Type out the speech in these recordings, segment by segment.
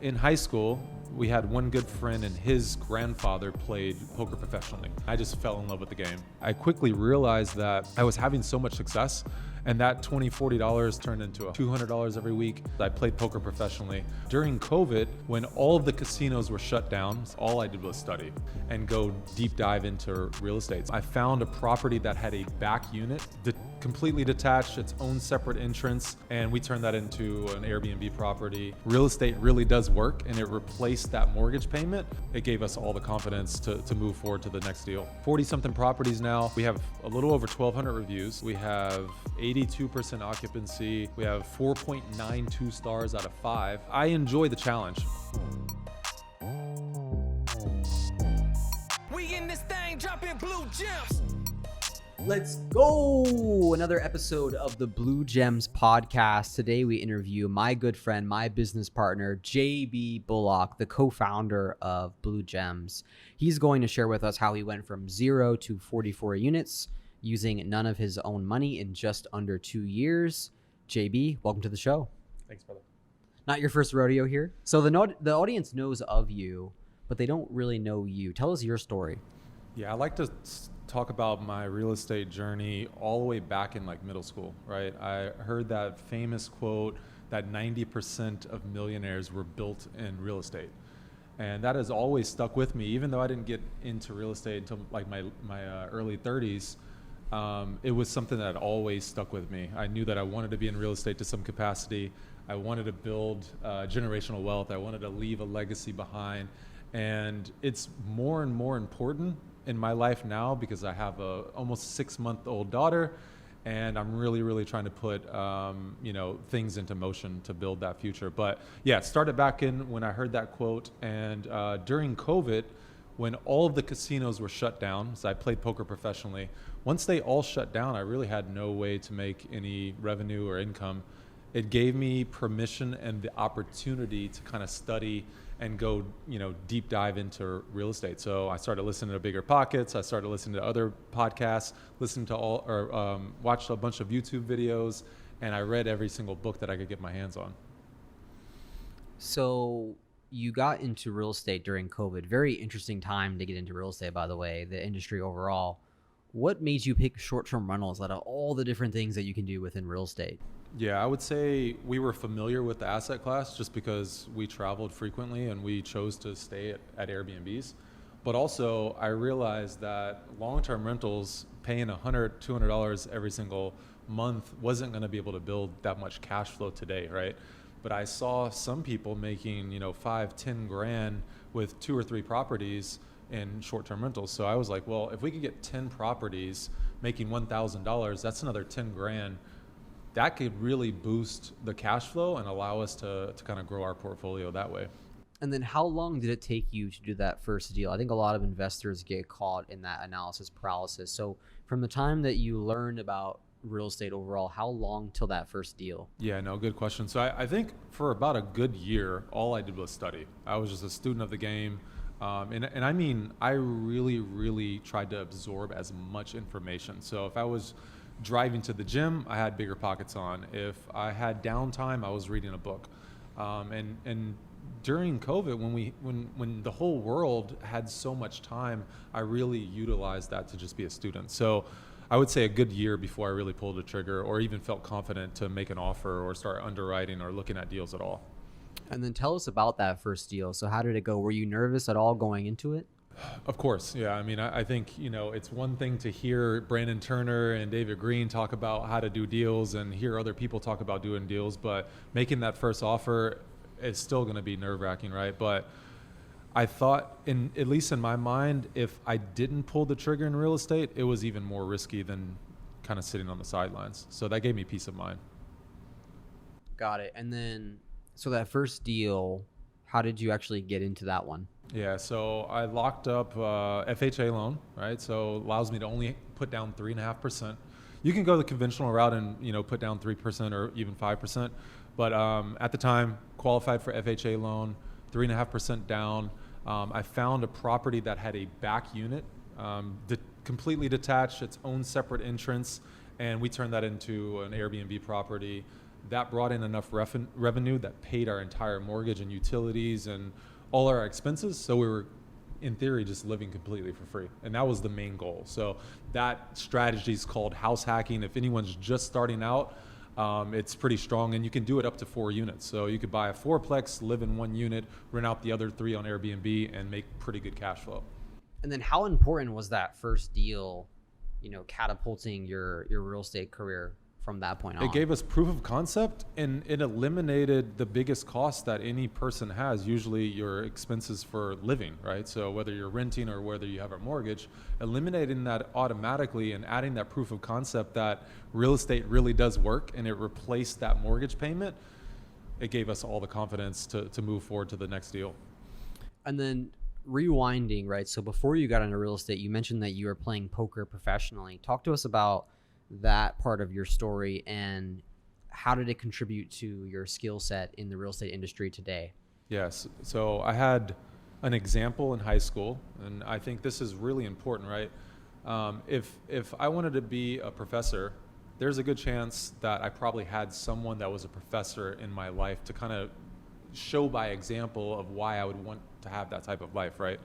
In high school, we had one good friend and his grandfather played poker professionally. I just fell in love with the game. I quickly realized that I was having so much success, and that $20, $40 turned into $200 every week. I played poker professionally. During COVID, when all of the casinos were shut down, all I did was study and go deep dive into real estate. I found a property that had a back unit, completely detached, its own separate entrance, and we turned that into an Airbnb property. Real estate really does work, and it replaced that mortgage payment. It gave us all the confidence to move forward to the next deal. 40-something properties now. We have a little over 1,200 reviews. We have 82% occupancy. We have 4.92 stars out of 5. I enjoy the challenge. We in this thing dropping blue gems. Let's go! Another episode of the Blue Gems podcast. Today we interview my good friend, my business partner, JB Bullock, the co-founder of Blue Gems. He's going to share with us how he went from 0 to 44 units using none of his own money in just under 2 years. JB, welcome to the show. Thanks, brother. Not your first rodeo here. So the audience knows of you, but they don't really know you. Tell us your story. Yeah, I like to talk about my real estate journey all the way back in like middle school, right? I heard that famous quote that 90% of millionaires were built in real estate. And that has always stuck with me, even though I didn't get into real estate until like my early 30s. It was something that always stuck with me. I knew that I wanted to be in real estate to some capacity. I wanted to build generational wealth. I wanted to leave a legacy behind. And it's more and more important in my life now because I have a almost 6-month-old daughter, and I'm really trying to put things into motion to build that future. But yeah, it started back in when I heard that quote, and during COVID, when all of the casinos were shut down, so I played poker professionally. Once they all shut down, I really had no way to make any revenue or income. It gave me permission and the opportunity to kind of study and go, deep dive into real estate. So I started listening to Bigger Pockets. I started listening to other podcasts, watched a bunch of YouTube videos, and I read every single book that I could get my hands on. So you got into real estate during COVID. Very interesting time to get into real estate, by the way, the industry overall. What made you pick short-term rentals out of all the different things that you can do within real estate? Yeah, I would say we were familiar with the asset class just because we traveled frequently and we chose to stay at Airbnbs. But also I realized that long-term rentals paying $100, $200 every single month wasn't going to be able to build that much cash flow today, right? But I saw some people making, 5, 10 grand with 2 or 3 properties in short-term rentals. So I was like, well, if we could get 10 properties making $1,000, that's another 10 grand. That could really boost the cash flow and allow us to kind of grow our portfolio that way. And then how long did it take you to do that first deal? I think a lot of investors get caught in that analysis paralysis. So from the time that you learned about real estate overall, how long till that first deal? Yeah, no, good question. So I think for about a good year, all I did was study. I was just a student of the game. And I mean, I really tried to absorb as much information. So if I was driving to the gym, I had Bigger Pockets on. If I had downtime, I was reading a book. And during COVID, when the whole world had so much time, I really utilized that to just be a student. So I would say a good year before I really pulled the trigger or even felt confident to make an offer or start underwriting or looking at deals at all. And then tell us about that first deal. So how did it go? Were you nervous at all going into it? Of course, yeah. I mean, I think, it's one thing to hear Brandon Turner and David Green talk about how to do deals and hear other people talk about doing deals, but making that first offer is still going to be nerve-wracking, right? But I thought, at least in my mind, if I didn't pull the trigger in real estate, it was even more risky than kind of sitting on the sidelines. So that gave me peace of mind. Got it. And then, so that first deal, how did you actually get into that one? Yeah, so I locked up FHA loan, right? So it allows me to only put down 3.5%. You can go the conventional route and put down 3% or even 5%. But at the time, qualified for FHA loan, 3.5% down. I found a property that had a back unit, completely detached, its own separate entrance, and we turned that into an Airbnb property. that brought in enough revenue that paid our entire mortgage and utilities and all our expenses. So we were, in theory, just living completely for free. And that was the main goal. So that strategy is called house hacking. If anyone's just starting out, it's pretty strong, and you can do it up to 4 units. So you could buy a fourplex, live in 1 unit, rent out the other 3 on Airbnb, and make pretty good cash flow. And then how important was that first deal, catapulting your real estate career from that point on? It gave us proof of concept, and it eliminated the biggest cost that any person has, usually your expenses for living, right? So whether you're renting or whether you have a mortgage, eliminating that automatically and adding that proof of concept that real estate really does work and it replaced that mortgage payment, it gave us all the confidence to move forward to the next deal. And then rewinding, right? So before you got into real estate, you mentioned that you were playing poker professionally. Talk to us about that part of your story and how did it contribute to your skill set in the real estate industry today? Yes. So I had an example in high school, and I think this is really important, right? If I wanted to be a professor, there's a good chance that I probably had someone that was a professor in my life to kind of show by example of why I would want to have that type of life, right?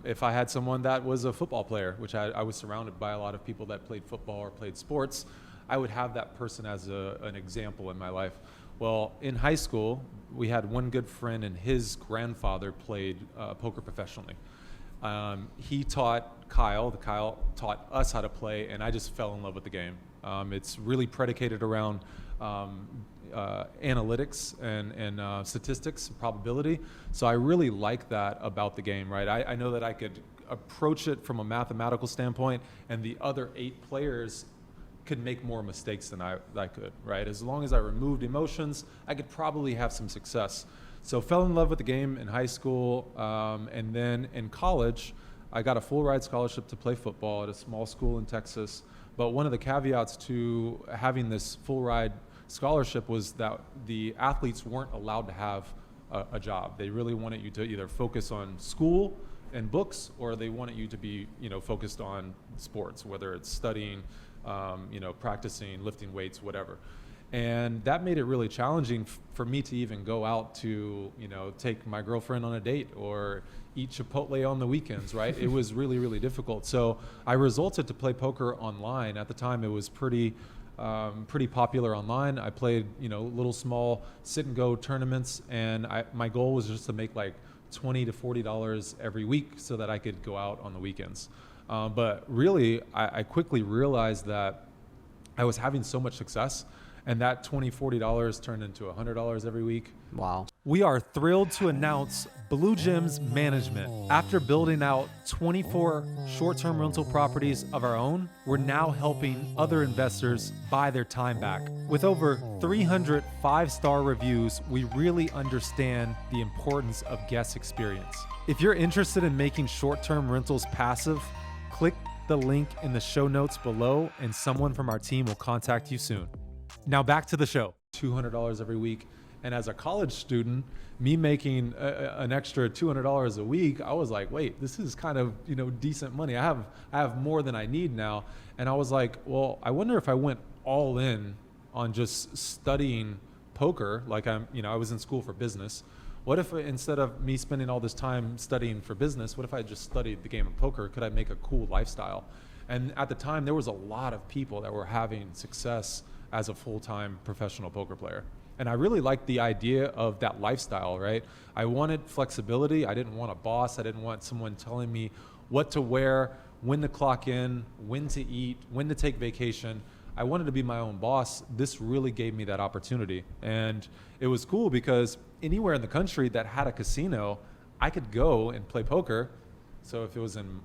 If I had someone that was a football player, which I was surrounded by a lot of people that played football or played sports, I would have that person as an example in my life. Well, in high school, we had one good friend and his grandfather played poker professionally. He taught Kyle taught us how to play, and I just fell in love with the game. It's really predicated around analytics and statistics, probability. So I really like that about the game, right? I know that I could approach it from a mathematical standpoint, and the other 8 players could make more mistakes than I could, right? As long as I removed emotions, I could probably have some success. So fell in love with the game in high school, and then in college, I got a full ride scholarship to play football at a small school in Texas. But one of the caveats to having this full ride scholarship was that the athletes weren't allowed to have a job. They really wanted you to either focus on school and books, or they wanted you to be, focused on sports, whether it's studying, practicing, lifting weights, whatever. And that made it really challenging for me to even go out to, take my girlfriend on a date or eat Chipotle on the weekends, right? It was really, really difficult. So I resorted to play poker online. At the time, it was pretty popular online. I played, little small sit and go tournaments, and my goal was just to make like $20 to $40 every week so that I could go out on the weekends. But really, I quickly realized that I was having so much success, and that $20, $40 turned into $100 every week. Wow. We are thrilled to announce Blue Gems Management. After building out 24 short-term rental properties of our own, we're now helping other investors buy their time back. With over 300 5-star reviews, we really understand the importance of guest experience. If you're interested in making short-term rentals passive, click the link in the show notes below and someone from our team will contact you soon. Now back to the show. $200 every week. And as a college student, me making an extra $200 a week, I was like, wait, this is kind of, decent money. I have more than I need now. And I was like, well, I wonder if I went all in on just studying poker, like I was in school for business. What if instead of me spending all this time studying for business, what if I just studied the game of poker? Could I make a cool lifestyle? And at the time, there was a lot of people that were having success as a full-time professional poker player. And I really liked the idea of that lifestyle, right? I wanted flexibility. I didn't want a boss. I didn't want someone telling me what to wear, when to clock in, when to eat, when to take vacation. I wanted to be my own boss. This really gave me that opportunity. And it was cool because anywhere in the country that had a casino, I could go and play poker. So if it was in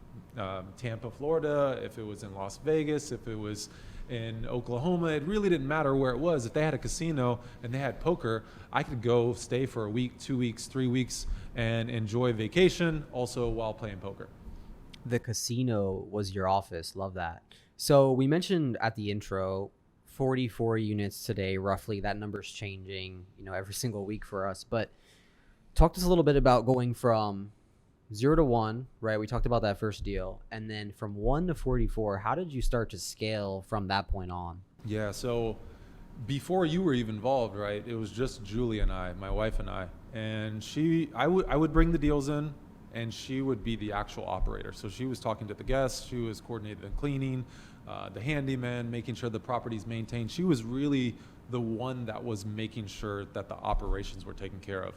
Tampa, Florida, if it was in Las Vegas, if it was in Oklahoma, it really didn't matter where it was. If they had a casino and they had poker, I could go stay for a week, 2 weeks, 3 weeks, and enjoy vacation also while playing poker. The casino was your office. Love that. So we mentioned at the intro, 44 units today, roughly. That number's changing, every single week for us. But talk to us a little bit about going from 0 to 1, right? We talked about that first deal. And then from 1 to 44, how did you start to scale from that point on? Yeah, so before you were even involved, right? It was just Julie and I, my wife and and I would bring the deals in, and she would be the actual operator. So she was talking to the guests, she was coordinating the cleaning, the handyman, making sure the property's maintained. She was really the one that was making sure that the operations were taken care of.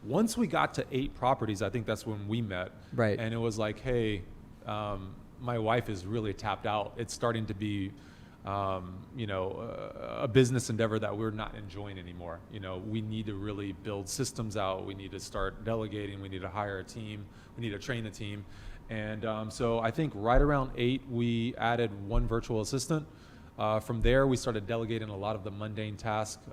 Once we got to 8 properties, I think that's when we met. Right. And it was like, hey, my wife is really tapped out. It's starting to be, a business endeavor that we're not enjoying anymore. We need to really build systems out. We need to start delegating. We need to hire a team. We need to train a team. And so I think right around 8, we added 1 virtual assistant. From there, we started delegating a lot of the mundane tasks,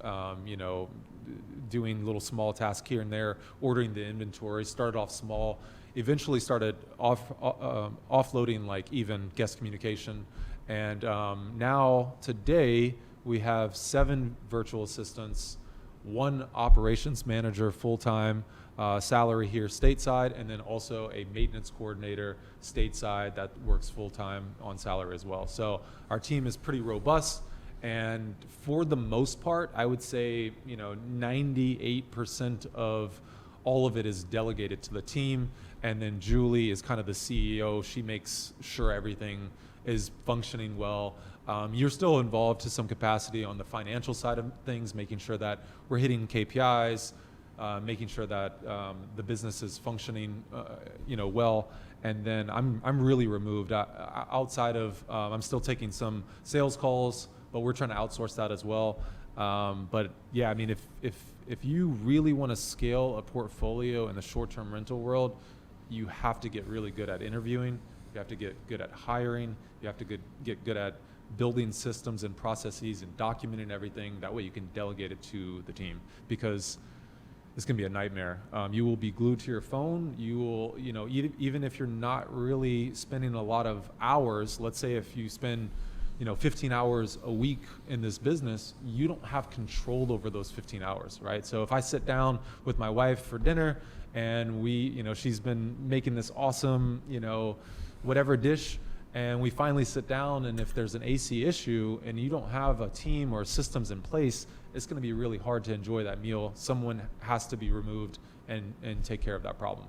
doing little small tasks here and there, ordering the inventory, started off small, eventually started offloading like even guest communication. And now today we have 7 virtual assistants, 1 operations manager full-time, salary here stateside, and then also a maintenance coordinator stateside that works full-time on salary as well. So our team is pretty robust, and for the most part, I would say 98% of all of it is delegated to the team, and then Julie is kind of the CEO. She makes sure everything is functioning well. You're still involved to some capacity on the financial side of things, making sure that we're hitting KPIs, making sure that the business is functioning, well. And then I'm really removed outside of. I'm still taking some sales calls, but we're trying to outsource that as well. But yeah, I mean, if you really want to scale a portfolio in the short-term rental world, you have to get really good at interviewing. You have to get good at hiring. You have to get good at building systems and processes and documenting everything. That way you can delegate it to the team, because it's going to be a nightmare. You will be glued to your phone. You will, even if you're not really spending a lot of hours, let's say if you spend, 15 hours a week in this business, you don't have control over those 15 hours, right? So if I sit down with my wife for dinner and she's been making this awesome, whatever dish, and we finally sit down, and if there's an AC issue and you don't have a team or systems in place, it's going to be really hard to enjoy that meal. Someone has to be removed and take care of that problem.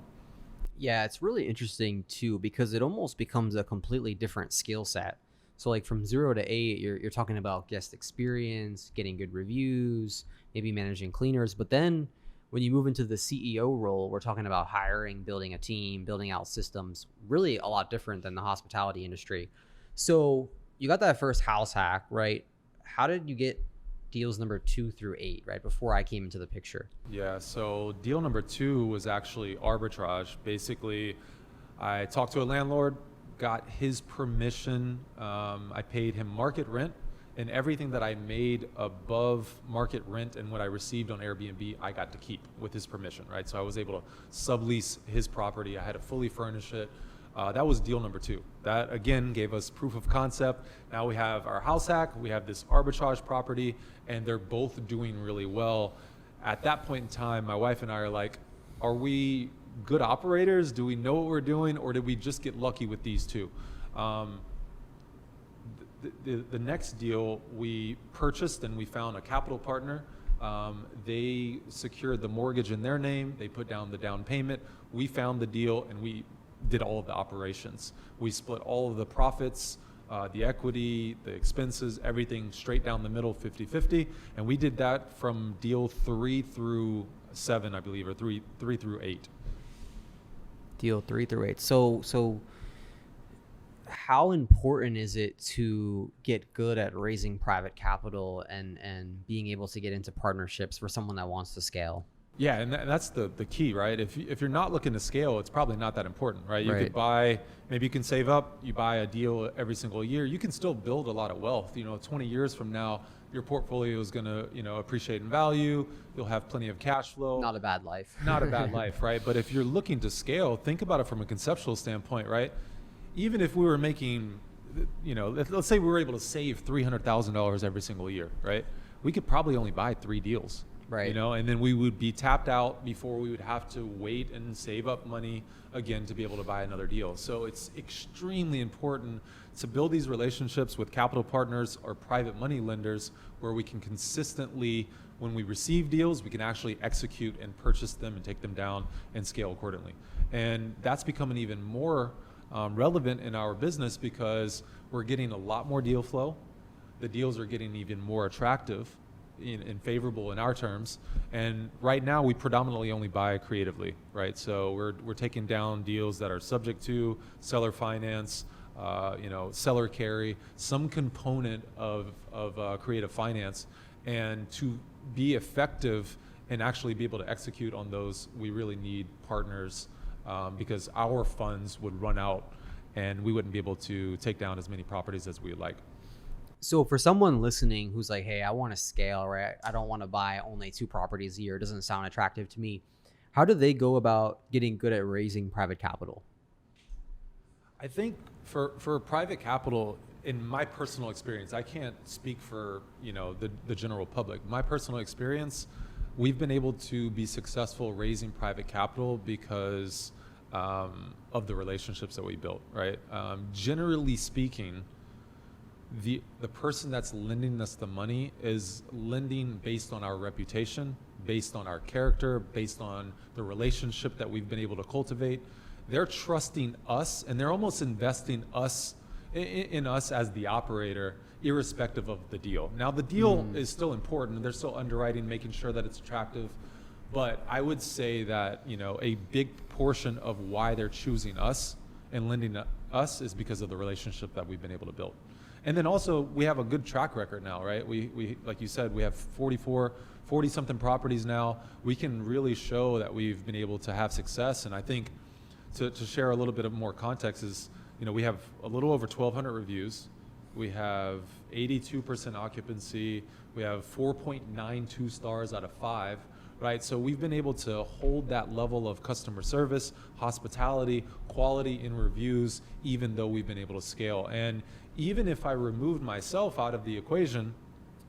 Yeah, it's really interesting too, because it almost becomes a completely different skill set. So like from 0 to 8, you're talking about guest experience, getting good reviews, maybe managing cleaners. But then when you move into the CEO role, we're talking about hiring, building a team, building out systems, really a lot different than the hospitality industry. So you got that first house hack, right? How did you get deals number 2 through 8, right? Before I came into the picture. Yeah, so deal number 2 was actually arbitrage. Basically, I talked to a landlord, got his permission. I paid him market rent, and everything that I made above market rent and what I received on Airbnb, I got to keep with his permission, right? So I was able to sublease his property. I had to fully furnish it. That was deal number 2. That again gave us proof of concept. Now we have our house hack, we have this arbitrage property, and they're both doing really well. At that point in time, my wife and I are like, are we good operators? Do we know what we're doing, or did we just get lucky with these 2? The next deal we purchased, and we found a capital partner. They secured the mortgage in their name. They put down the down payment. We found the deal, and we did all of the operations. We split all of the profits, the equity, the expenses, everything straight down the middle, 50-50. And we did that from deal 3 through 7, I believe, or 3 through 8. Deal 3 through 8. So how important is it to get good at raising private capital and being able to get into partnerships for someone that wants to scale? Yeah, and that's the key, right? If you're not looking to scale, it's probably not that important, right? You Right. could buy, maybe you can save up, you buy a deal every single year. You can still build a lot of wealth. 20 years from now, your portfolio is going to, appreciate in value. You'll have plenty of cash flow. Not a bad life. Not a bad life, right? But if you're looking to scale, think about it from a conceptual standpoint, right? Even if we were making, let's say we were able to save $300,000 every single year, right? We could probably only buy 3 deals, Right. You know, and then we would be tapped out before we would have to wait and save up money again to be able to buy another deal. So it's extremely important to build these relationships with capital partners or private money lenders where we can consistently, when we receive deals, we can actually execute and purchase them and take them down and scale accordingly. And that's becoming even more relevant in our business because we're getting a lot more deal flow. The deals are getting even more attractive and favorable in our terms. And right now we predominantly only buy creatively, right? So we're taking down deals that are subject to seller finance, seller carry, some component of creative finance. And to be effective and actually be able to execute on those, we really need partners because our funds would run out and we wouldn't be able to take down as many properties as we would like. So for someone listening who's like, hey, I want to scale, right? I don't want to buy only 2 properties a year. It doesn't sound attractive to me. How do they go about getting good at raising private capital? I think for private capital, in my personal experience, I can't speak for the general public. My personal experience, we've been able to be successful raising private capital because of the relationships that we built, right? Generally speaking, the person that's lending us the money is lending based on our reputation, based on our character, based on the relationship that we've been able to cultivate. They're trusting us and they're almost investing in us as the operator, irrespective of the deal. Now the deal is still important. They're still underwriting, making sure that it's attractive. But I would say that, a big portion of why they're choosing us and lending to us is because of the relationship that we've been able to build. And then also we have a good track record now, right? We like you said, we have 40 something properties now. We can really show that we've been able to have success. And I think to share a little bit of more context is, we have a little over 1,200 reviews. We have 82% occupancy. We have 4.92 stars out of 5, right? So we've been able to hold that level of customer service, hospitality, quality in reviews, even though we've been able to scale. And even if I removed myself out of the equation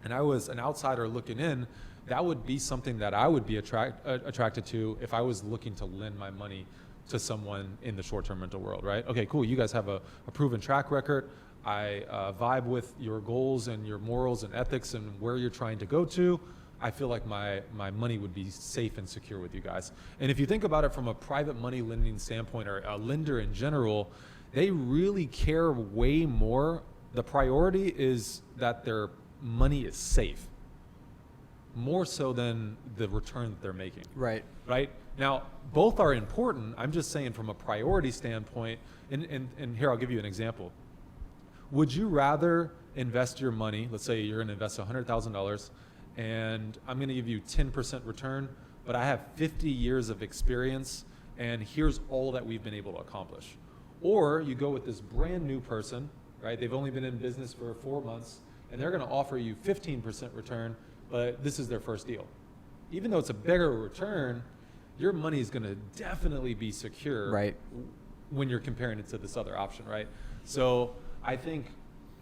and I was an outsider looking in, that would be something that I would be attracted to if I was looking to lend my money to someone in the short-term rental world, right? Okay, cool, you guys have a proven track record. I vibe with your goals and your morals and ethics and where you're trying to go to. I feel like my money would be safe and secure with you guys. And if you think about it from a private money lending standpoint or a lender in general, they really care way more. The priority is that their money is safe, more so than the return that they're making. Right. Right? Now, both are important. I'm just saying from a priority standpoint, and here I'll give you an example. Would you rather invest your money, let's say you're going to invest $100,000, and I'm going to give you 10% return, but I have 50 years of experience, and here's all that we've been able to accomplish? Or you go with this brand new person, right? They've only been in business for 4 months, and they're going to offer you 15% return, but this is their first deal. Even though it's a bigger return, your money is going to definitely be secure, right, when you're comparing it to this other option, right? So I think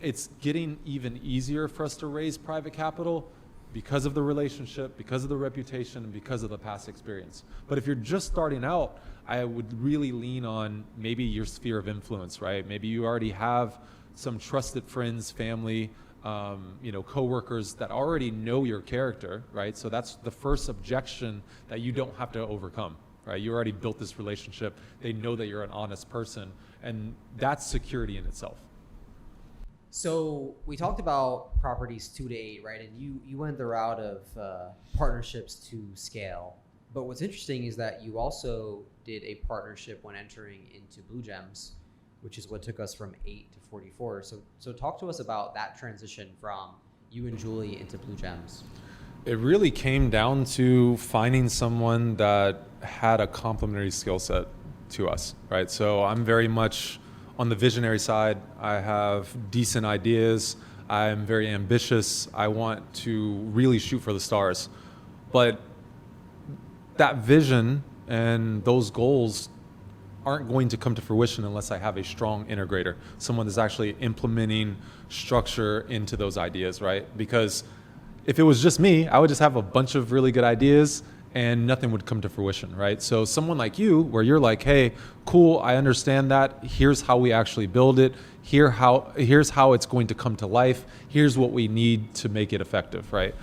it's getting even easier for us to raise private capital because of the relationship, because of the reputation, and because of the past experience. But if you're just starting out, I would really lean on maybe your sphere of influence, right? Maybe you already have some trusted friends, family, coworkers that already know your character, right? So that's the first objection that you don't have to overcome, right? You already built this relationship. They know that you're an honest person, and that's security in itself. So we talked about properties 2 to 8, right? And you went the route of partnerships to scale. But what's interesting is that you also did a partnership when entering into Blue Gems, which is what took us from 8 to 44. So talk to us about that transition from you and Julie into Blue Gems. It really came down to finding someone that had a complementary skill set to us, right? So I'm very much on the visionary side. I have decent ideas. I'm very ambitious. I want to really shoot for the stars. But that vision and those goals aren't going to come to fruition unless I have a strong integrator, someone that's actually implementing structure into those ideas, right? Because if it was just me, I would just have a bunch of really good ideas and nothing would come to fruition, right? So someone like you, where you're like, hey, cool, I understand that. Here's how we actually build it. Here's how it's going to come to life. Here's what we need to make it effective, right?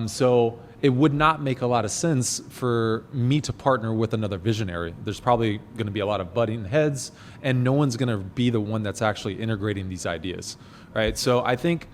So it would not make a lot of sense for me to partner with another visionary. There's probably going to be a lot of butting heads, and no one's going to be the one that's actually integrating these ideas, right? So I think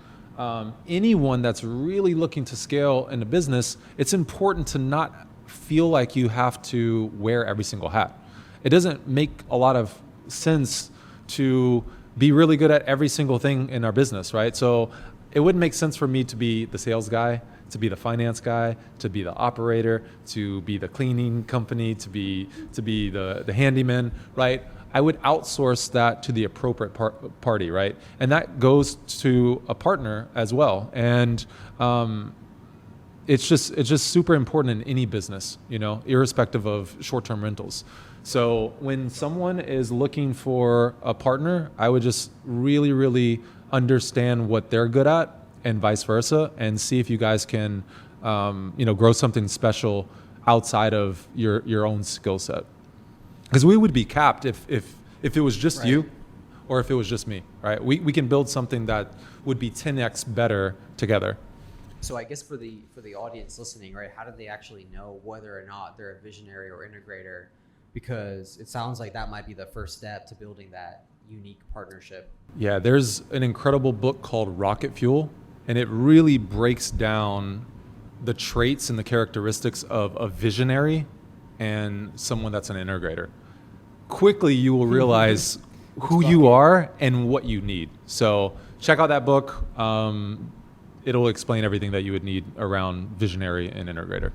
anyone that's really looking to scale in a business, it's important to not feel like you have to wear every single hat. It doesn't make a lot of sense to be really good at every single thing in our business, right? So it wouldn't make sense for me to be the sales guy, to be the finance guy, to be the operator, to be the cleaning company, to be the handyman, right? I would outsource that to the appropriate party, right? And that goes to a partner as well. And it's just super important in any business, irrespective of short-term rentals. So when someone is looking for a partner, I would just really, really understand what they're good at and vice versa, and see if you guys can, grow something special outside of your own skill set. Because we would be capped if it was just Right. you, or if it was just me, right? We can build something that would be 10x better together. So I guess for the audience listening, right, how do they actually know whether or not they're a visionary or integrator? Because it sounds like that might be the first step to building that unique partnership. Yeah, there's an incredible book called Rocket Fuel, and it really breaks down the traits and the characteristics of a visionary and someone that's an integrator. Quickly, you will realize who you are and what you need. So check out that book. It'll explain everything that you would need around visionary and integrator.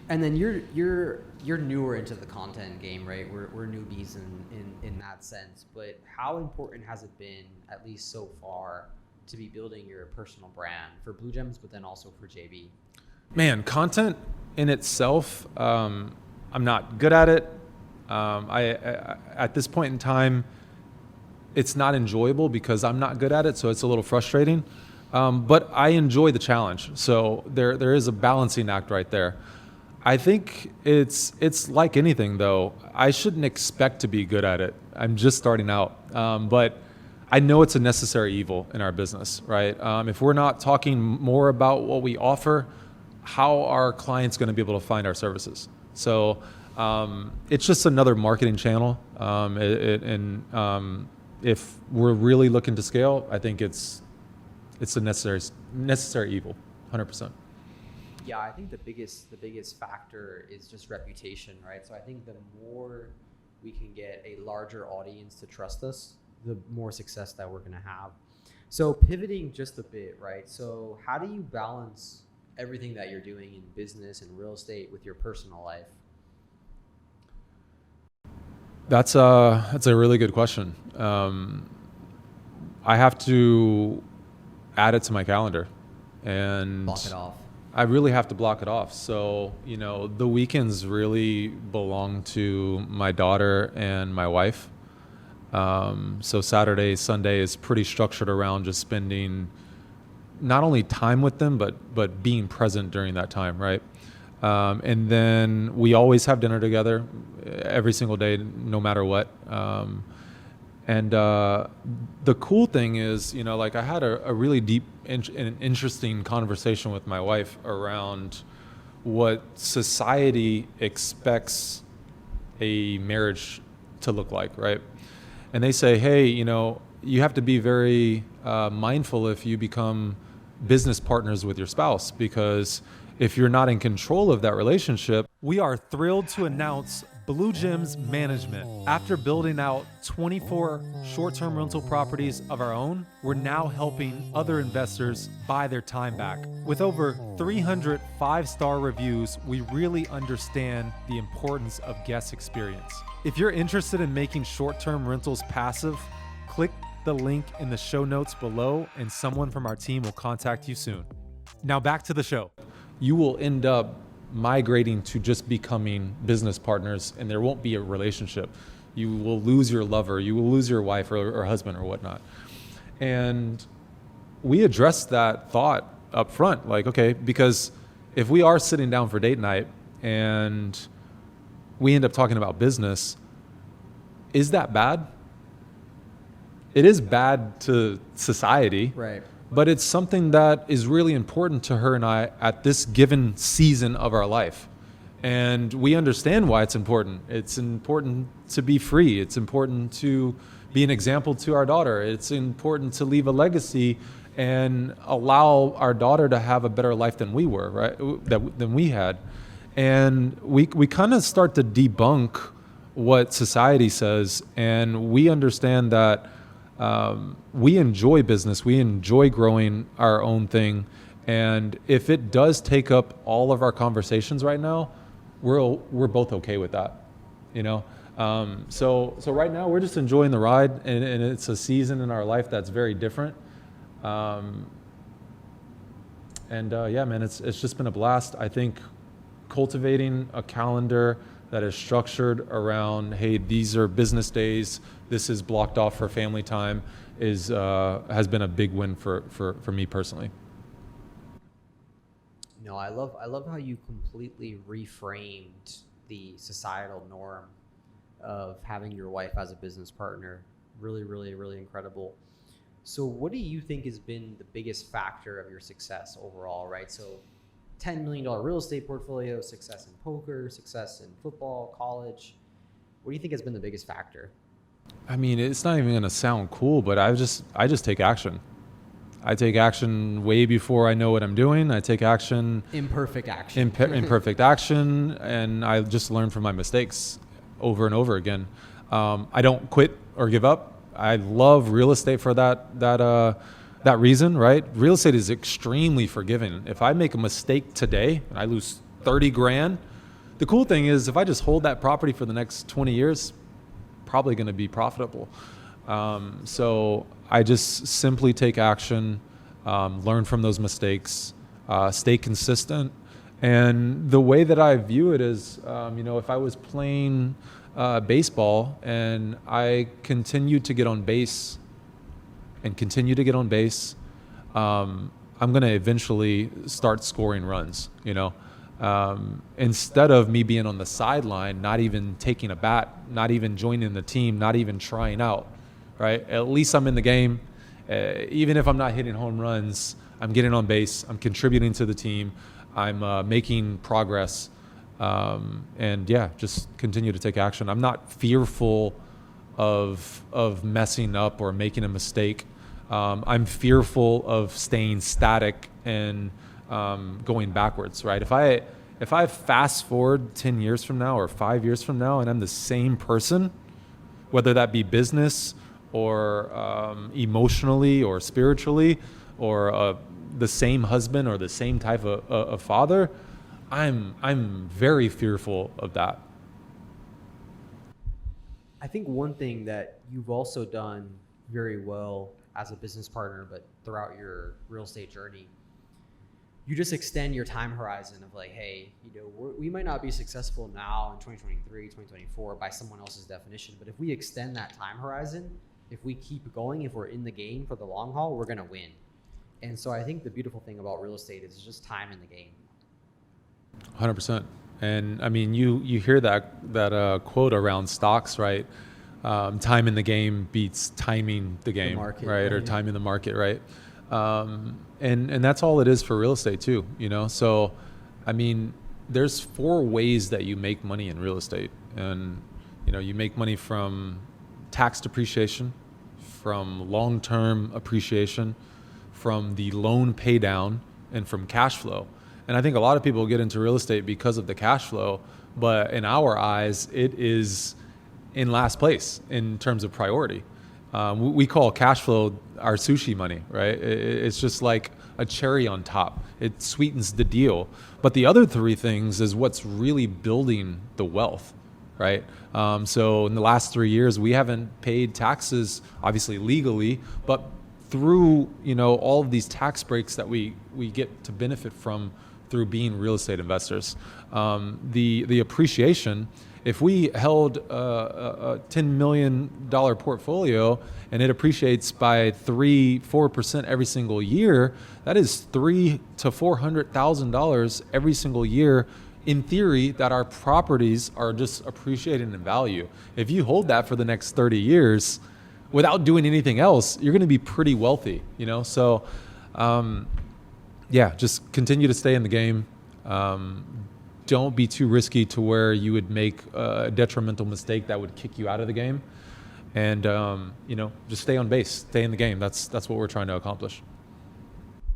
And then you're newer into the content game, right? We're newbies in that sense. But how important has it been, at least so far, to be building your personal brand for Blue Gems, but then also for JB? Man, content in itself, I'm not good at it. I at this point in time, it's not enjoyable because I'm not good at it, so it's a little frustrating. But I enjoy the challenge. So there is a balancing act right there. I think it's like anything, though. I shouldn't expect to be good at it. I'm just starting out. But I know it's a necessary evil in our business, right? If we're not talking more about what we offer, how are clients going to be able to find our services? So it's just another marketing channel. If we're really looking to scale, I think it's a necessary evil, 100%. Yeah, I think the biggest factor is just reputation, right? So I think the more we can get a larger audience to trust us, the more success that we're going to have. So pivoting just a bit, right? So how do you balance everything that you're doing in business and real estate with your personal life? That's a really good question. I have to add it to my calendar and Block it off. I really have to block it off. So, the weekends really belong to my daughter and my wife. So Saturday, Sunday is pretty structured around just spending not only time with them, but being present during that time, right? And then we always have dinner together every single day, no matter what. And the cool thing is, I had a really deep and interesting conversation with my wife around what society expects a marriage to look like, right? And they say, hey, you have to be very mindful if you become business partners with your spouse, because if you're not in control of that relationship. We are thrilled to announce Blue Gems Management. After building out 24 short-term rental properties of our own, we're now helping other investors buy their time back. With over 300 5-star reviews, we really understand the importance of guest experience. If you're interested in making short-term rentals passive, click the link in the show notes below and someone from our team will contact you soon. Now back to the show. You will end up migrating to just becoming business partners, and there won't be a relationship. You will lose your lover, you will lose your wife or husband or whatnot. And we addressed that thought up front. Like, okay, because if we are sitting down for date night and we end up talking about business, is that bad? It is bad to society, Right. but it's something that is really important to her and I at this given season of our life. And we understand why it's important. It's important to be free. It's important to be an example to our daughter. It's important to leave a legacy and allow our daughter to have a better life than we were, right? Than we had. And we kind of start to debunk what society says, and we understand that we enjoy business. We enjoy growing our own thing. And if it does take up all of our conversations right now, we're both okay with that, you know? So right now we're just enjoying the ride, and it's a season in our life that's very different. Yeah, man, it's just been a blast. I think cultivating a calendar that is structured around, hey, these are business days, this is blocked off for family time, has been a big win for me personally. No, I love how you completely reframed the societal norm of having your wife as a business partner. Really, really, really incredible. So what do you think has been the biggest factor of your success overall, right? So $10 million real estate portfolio, success in poker, success in football, college. What do you think has been the biggest factor? I mean, it's not even going to sound cool, but I just take action. I take action way before I know what I'm doing. I take action. Imperfect action. Imperfect action, and I just learn from my mistakes over and over again. I don't quit or give up. I love real estate for that reason, right? Real estate is extremely forgiving. If I make a mistake today and I lose 30 grand, the cool thing is if I just hold that property for the next 20 years, probably going to be profitable. So I just simply take action, learn from those mistakes, stay consistent. And the way that I view it is, if I was playing baseball and I continued to get on base and continue to get on base, I'm going to eventually start scoring runs, instead of me being on the sideline, not even taking a bat, not even joining the team, not even trying out, right? At least I'm in the game. Even if I'm not hitting home runs, I'm getting on base, I'm contributing to the team, I'm making progress, and yeah, just continue to take action. I'm not fearful of messing up or making a mistake. I'm fearful of staying static and going backwards, right? If I fast forward 10 years from now or 5 years from now and I'm the same person, whether that be business or emotionally or spiritually or the same husband or the same type of father, I'm very fearful of that. I think one thing that you've also done very well as a business partner, but throughout your real estate journey, you just extend your time horizon of like, hey, we might not be successful now in 2023, 2024 by someone else's definition, but if we extend that time horizon, if we keep going, if we're in the game for the long haul, we're going to win. And so I think the beautiful thing about real estate is just time in the game. 100%. And I mean, you hear that quote around stocks, right? Time in the game beats timing the game, market, right? Or timing the market, right? And that's all it is for real estate too, So, I mean, there's 4 ways that you make money in real estate, and you make money from tax depreciation, from long-term appreciation, from the loan pay down, and from cash flow. And I think a lot of people get into real estate because of the cash flow, but in our eyes, it is in last place in terms of priority. We call cash flow our sushi money, right? It's just like a cherry on top. It sweetens the deal. But the other 3 things is what's really building the wealth, right? So in the last 3 years, we haven't paid taxes, obviously legally, but through all of these tax breaks that we get to benefit from through being real estate investors. The appreciation, If we held a $10 million portfolio and it appreciates by 3-4% every single year, that is $300,000 to $400,000 every single year. In theory, that our properties are just appreciating in value. If you hold that for the next 30 years without doing anything else, you're going to be pretty wealthy, you know? So, just continue to stay in the game. Don't be too risky to where you would make a detrimental mistake that would kick you out of the game. And, just stay on base, stay in the game. That's what we're trying to accomplish.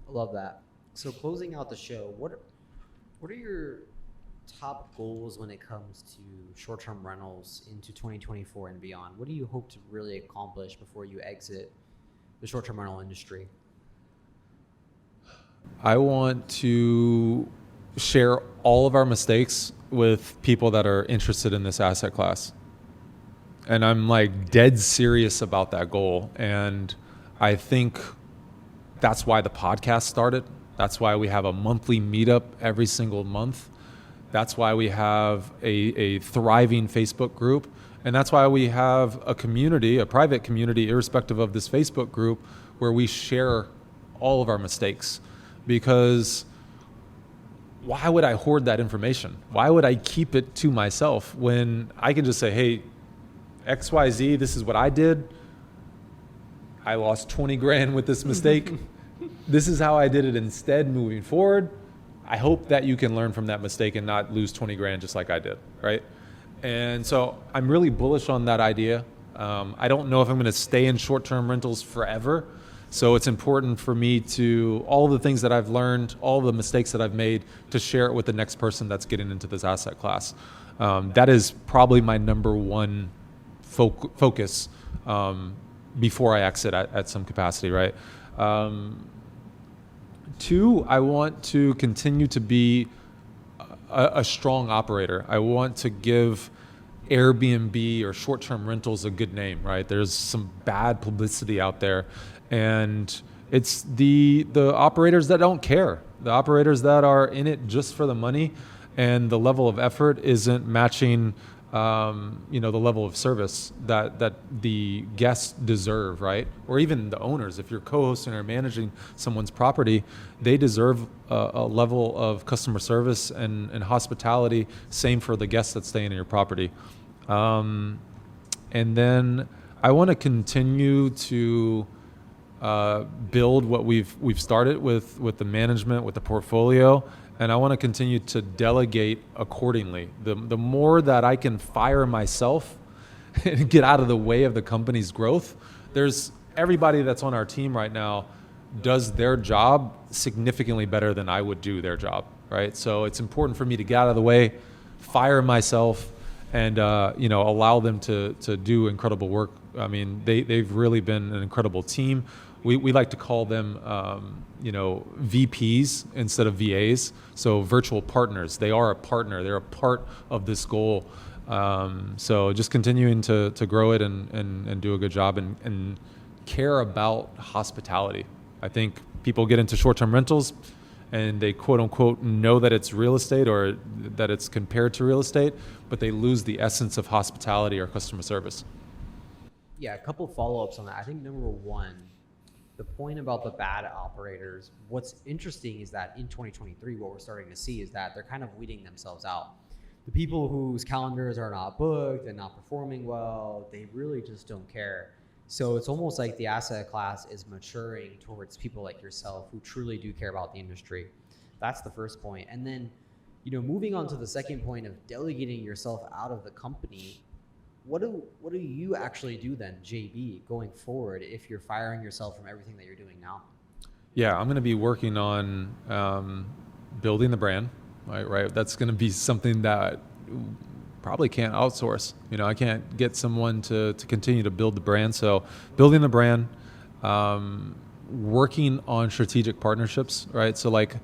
I love that. So closing out the show, what are your top goals when it comes to short-term rentals into 2024 and beyond? What do you hope to really accomplish before you exit the short-term rental industry? I want to share all of our mistakes with people that are interested in this asset class. And I'm like dead serious about that goal. And I think that's why the podcast started. That's why we have a monthly meetup every single month. That's why we have a thriving Facebook group. And that's why we have a community, a private community, irrespective of this Facebook group, where we share all of our mistakes. Because why would I hoard that information? Why would I keep it to myself when I can just say, hey, XYZ, this is what I did. I lost 20 grand with this mistake. This is how I did it instead moving forward. I hope that you can learn from that mistake and not lose 20 grand just like I did, right? And so I'm really bullish on that idea. I don't know if I'm going to stay in short-term rentals forever. So it's important for me to, all the things that I've learned, all the mistakes that I've made, to share it with the next person that's getting into this asset class. That is probably my number one focus before I exit at some capacity, right? Two, I want to continue to be a strong operator. I want to give Airbnb or short-term rentals a good name, right? There's some bad publicity out there, and it's the operators that don't care, the operators that are in it just for the money, and the level of effort isn't matching the level of service that the guests deserve, right? Or even the owners. If you're co-hosting or managing someone's property, they deserve a level of customer service and hospitality. Same for the guests that stay in your property. And then I want to continue to build what we've started with the management, with the portfolio. And I want to continue to delegate accordingly. The more that I can fire myself and get out of the way of the company's growth, there's everybody that's on our team right now does their job significantly better than I would do their job, right? So it's important for me to get out of the way, fire myself, and allow them to do incredible work. I mean, they've really been an incredible team. We like to call them, VPs instead of VAs. So virtual partners. They are a partner. They're a part of this goal. So just continuing to grow it and do a good job and care about hospitality. I think people get into short-term rentals and they quote unquote know that it's real estate or that it's compared to real estate, but they lose the essence of hospitality or customer service. Yeah, a couple follow-ups on that. I think number one, the point about the bad operators, what's interesting is that in 2023, what we're starting to see is that they're kind of weeding themselves out. The people whose calendars are not booked and not performing well, they really just don't care. So it's almost like the asset class is maturing towards people like yourself who truly do care about the industry. That's the first point. And then, moving on to the second point of delegating yourself out of the company, what do you actually do then, JB, going forward if you're firing yourself from everything that you're doing now? Yeah, I'm going to be working on building the brand, right? That's going to be something that probably can't outsource. I can't get someone to continue to build the brand. So building the brand, working on strategic partnerships, right? So like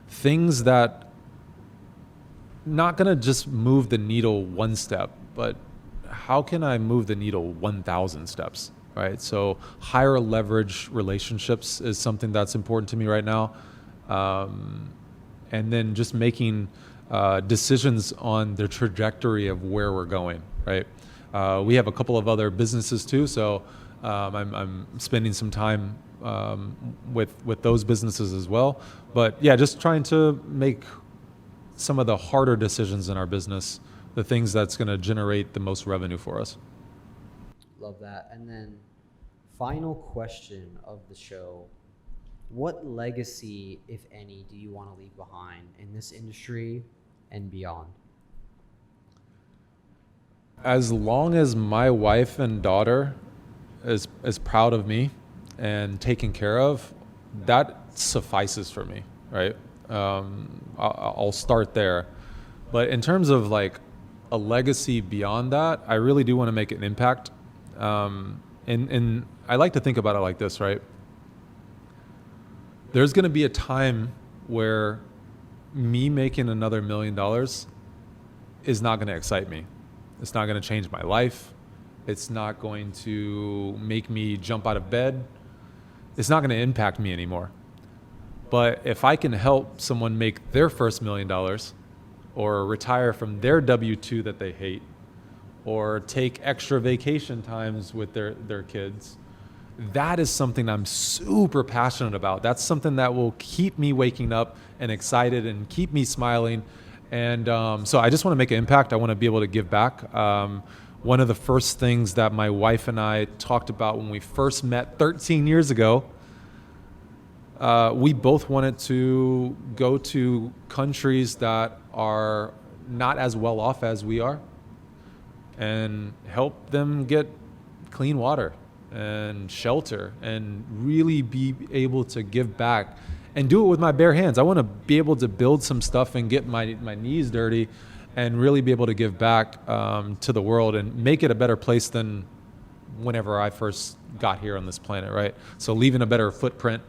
things that not going to just move the needle one step, but how can I move the needle 1,000 steps, right? So higher leverage relationships is something that's important to me right now. And then just making decisions on the trajectory of where we're going, right? We have a couple of other businesses too, so I'm spending some time with those businesses as well. But yeah, just trying to make some of the harder decisions in our business, the things that's going to generate the most revenue for us. Love that. And then final question of the show. What legacy, if any, do you want to leave behind in this industry and beyond? As long as my wife and daughter is proud of me and taken care of, that suffices for me, right? I'll start there. But in terms of like a legacy beyond that, I really do want to make an impact. And I like to think about it like this, right? There's going to be a time where me making another $1 million is not going to excite me. It's not going to change my life. It's not going to make me jump out of bed. It's not going to impact me anymore. But if I can help someone make their first $1 million, or retire from their W-2 that they hate, or take extra vacation times with their kids, that is something I'm super passionate about. That's something that will keep me waking up and excited and keep me smiling. And so I just want to make an impact. I want to be able to give back. One of the first things that my wife and I talked about when we first met 13 years ago, we both wanted to go to countries that are not as well off as we are and help them get clean water and shelter and really be able to give back and do it with my bare hands. I want to be able to build some stuff and get my knees dirty and really be able to give back to the world and make it a better place than whenever I first got here on this planet, right? So leaving a better footprint.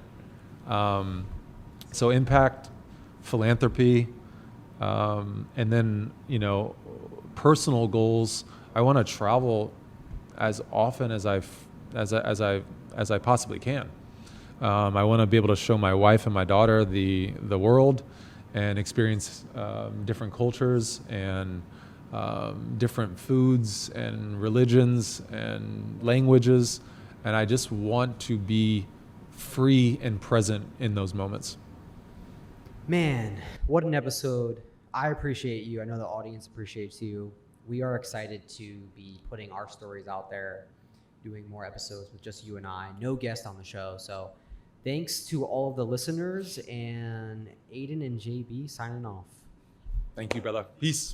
So impact, philanthropy, and then, personal goals. I want to travel as often as I possibly can. I want to be able to show my wife and my daughter the world and experience different cultures and different foods and religions and languages. And I just want to be free and present in those moments. Man, what an episode. I appreciate you. I know the audience appreciates you. We are excited to be putting our stories out there, doing more episodes with just you and I. No guest on the show. So thanks to all of the listeners, and Aiden and JB signing off. Thank you, brother. Peace.